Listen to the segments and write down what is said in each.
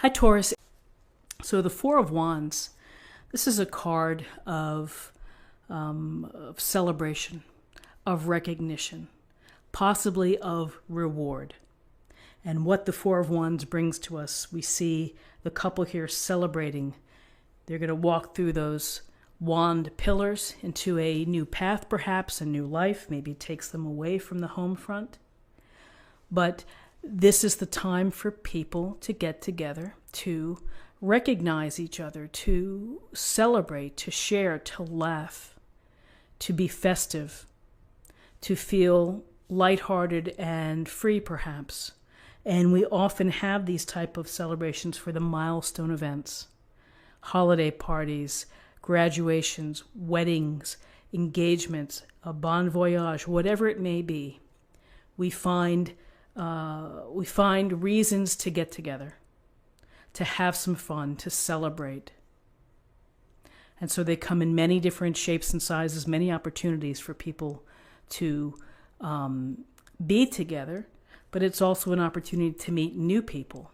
Hi, Taurus. So the Four of Wands, this is a card of celebration, of recognition, possibly of reward. And what the Four of Wands brings to us, we see the couple here celebrating. They're going to walk through those wand pillars into a new path, perhaps, a new life. Maybe it takes them away from the home front. But this is the time for people to get together, to recognize each other, to celebrate, to share, to laugh, to be festive, to feel lighthearted and free, perhaps. And we often have these type of celebrations for the milestone events, holiday parties, graduations, weddings, engagements, a bon voyage, whatever it may be. We find reasons to get together, to have some fun, to celebrate. And so they come in many different shapes and sizes, many opportunities for people to be together, but it's also an opportunity to meet new people.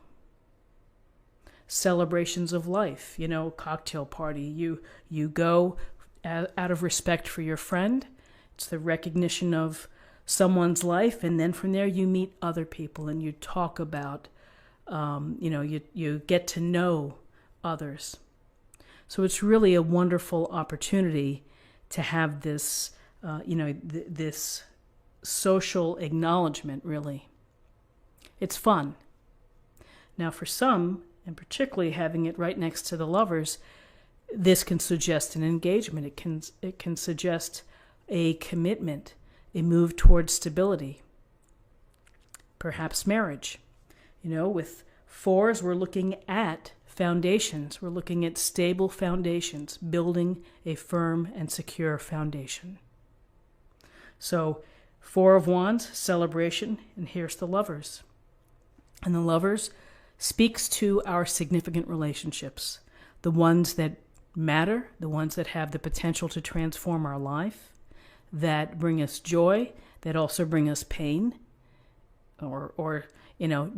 Celebrations of life, cocktail party. You go out of respect for your friend. It's the recognition of someone's life, and then from there you meet other people and you talk about, you get to know others. So it's really a wonderful opportunity to have this, this social acknowledgement, really. It's fun. Now for some, and particularly having it right next to the lovers, this can suggest an engagement. It can suggest a commitment, a move towards stability, perhaps marriage. With fours, we're looking at foundations. We're looking at stable foundations, building a firm and secure foundation. So, Four of Wands, celebration, and here's the lovers. And the lovers speaks to our significant relationships, the ones that matter, the ones that have the potential to transform our life, that bring us joy, that also bring us pain, or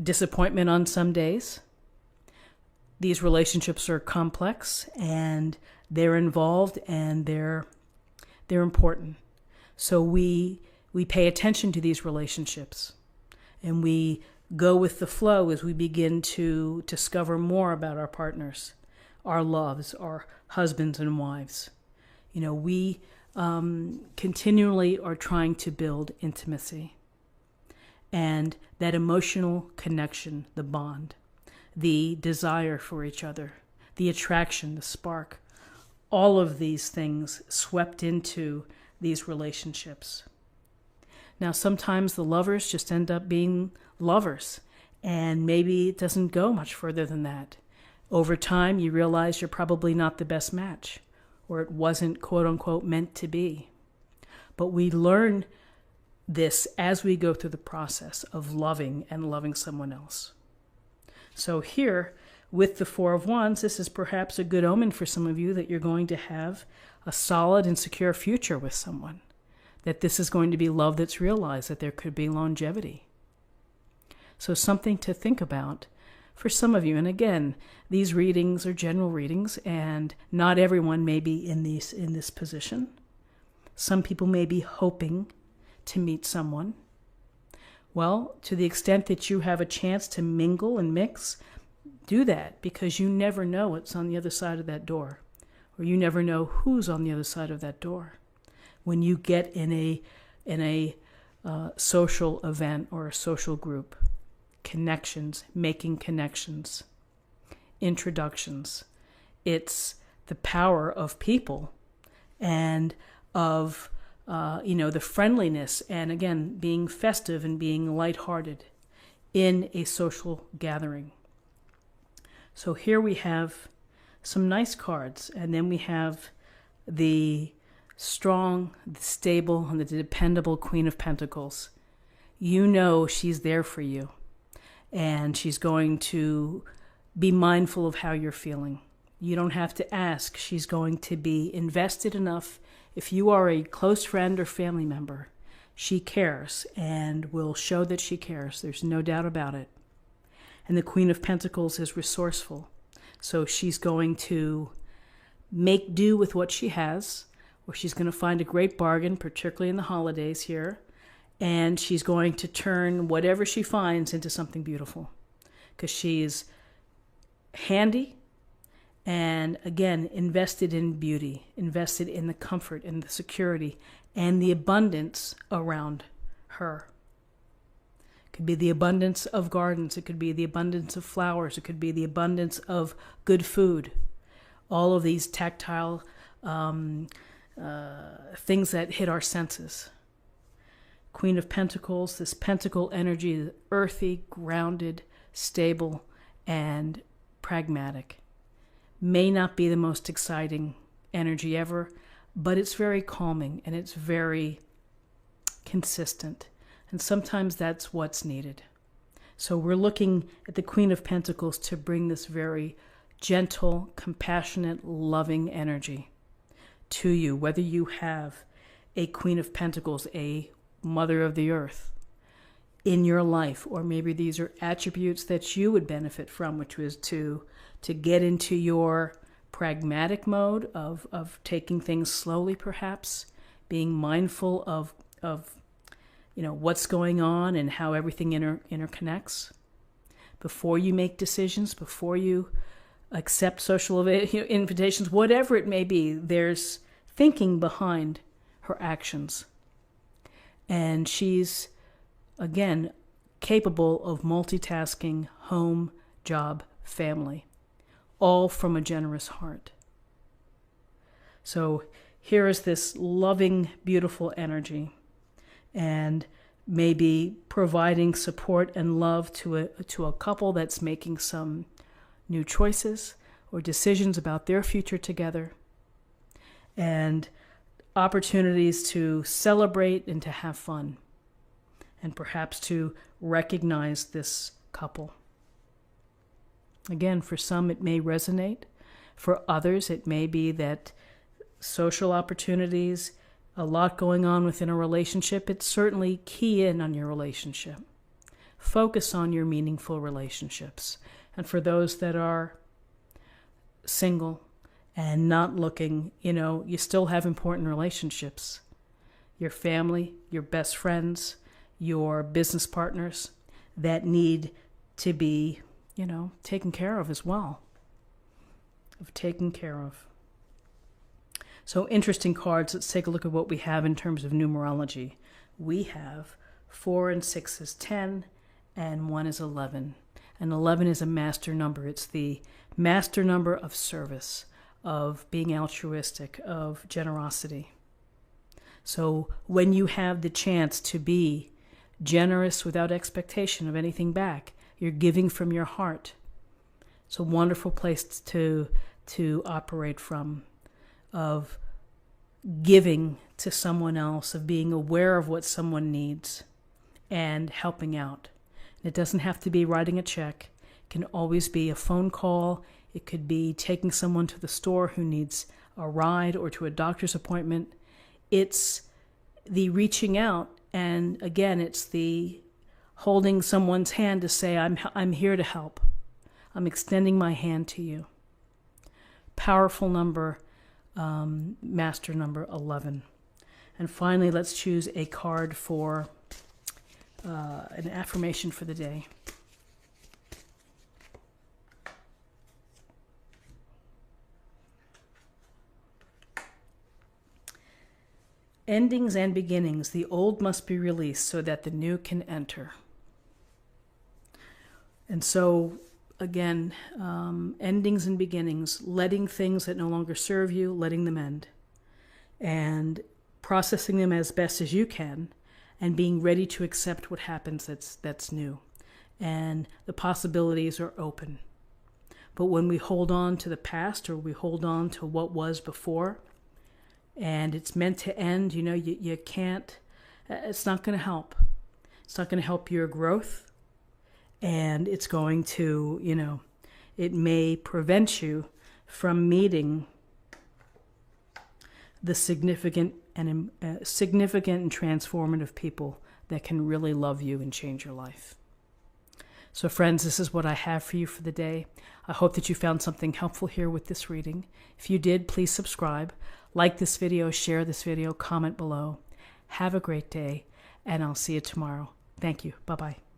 disappointment on some days. These relationships are complex and they're involved and they're important. So we pay attention to these relationships and we go with the flow as we begin to discover more about our partners, our loves, our husbands and wives. We continually are trying to build intimacy and that emotional connection, the bond, the desire for each other, the attraction, the spark, all of these things swept into these relationships. Now, sometimes the lovers just end up being lovers, and maybe it doesn't go much further than that. Over time, you realize you're probably not the best match, or it wasn't, quote unquote, meant to be. But we learn this as we go through the process of loving and loving someone else. So here, with the Four of Wands, this is perhaps a good omen for some of you that you're going to have a solid and secure future with someone, that this is going to be love that's realized, that there could be longevity. So something to think about for some of you. And again, these readings are general readings, and not everyone may be in this position. Some people may be hoping to meet someone. Well, to the extent that you have a chance to mingle and mix, do that, because you never know what's on the other side of that door, or you never know who's on the other side of that door. When you get in a social event or a social group, connections, making connections, introductions. It's the power of people and of, the friendliness and, again, being festive and being lighthearted in a social gathering. So here we have some nice cards, and then we have the strong, the stable, and the dependable Queen of Pentacles. You know she's there for you, and she's going to be mindful of how you're feeling. You don't have to ask. She's going to be invested enough. If you are a close friend or family member, she cares and will show that she cares. There's no doubt about it. And the Queen of Pentacles is resourceful. So she's going to make do with what she has, or she's going to find a great bargain, particularly in the holidays here, and she's going to turn whatever she finds into something beautiful, because she's handy and, again, invested in beauty, invested in the comfort and the security and the abundance around her. It could be the abundance of gardens. It could be the abundance of flowers. It could be the abundance of good food. All of these tactile things that hit our senses. Queen of Pentacles, this pentacle energy is earthy, grounded, stable, and pragmatic. May not be the most exciting energy ever, but it's very calming and it's very consistent. And sometimes that's what's needed. So we're looking at the Queen of Pentacles to bring this very gentle, compassionate, loving energy to you, whether you have a Queen of Pentacles, a Mother of the Earth in your life, or maybe these are attributes that you would benefit from, which was to get into your pragmatic mode of taking things slowly, perhaps being mindful of what's going on and how everything interconnects before you make decisions, before you accept social invitations, whatever it may be. There's thinking behind her actions. And she's, again, capable of multitasking home, job, family, all from a generous heart. So here is this loving, beautiful energy, and maybe providing support and love to a couple that's making some new choices or decisions about their future together, and opportunities to celebrate and to have fun, and perhaps to recognize this couple. Again, for some it may resonate. For others it may be that social opportunities, a lot going on within a relationship, it's certainly key in on your relationship. Focus on your meaningful relationships. And for those that are single and not looking, you still have important relationships. Your family, your best friends, your business partners that need to be, taken care of as well. Taken care of. So interesting cards. Let's take a look at what we have in terms of numerology. We have 4 and 6 is 10, and 1 is 11. And 11 is a master number. It's the master number of service, of being altruistic, of generosity. So when you have the chance to be generous without expectation of anything back, you're giving from your heart. It's a wonderful place to operate from, of giving to someone else, of being aware of what someone needs and helping out. It doesn't have to be writing a check. It can always be a phone call. It could be taking someone to the store who needs a ride or to a doctor's appointment. It's the reaching out, and again, it's the holding someone's hand to say, I'm here to help. I'm extending my hand to you. Powerful number, master number 11. And finally, let's choose a card for an affirmation for the day. Endings and beginnings. The old must be released so that the new can enter. And so, again, endings and beginnings, letting things that no longer serve you, letting them end. And processing them as best as you can, and being ready to accept what happens that's new. And the possibilities are open. But when we hold on to the past, or we hold on to what was before, and it's meant to end, you can't, it's not going to help. It's not going to help your growth. And it's going to, it may prevent you from meeting the significant and transformative people that can really love you and change your life. So friends, this is what I have for you for the day. I hope that you found something helpful here with this reading. If you did, please subscribe, like this video, share this video, comment below. Have a great day, and I'll see you tomorrow. Thank you. Bye-bye.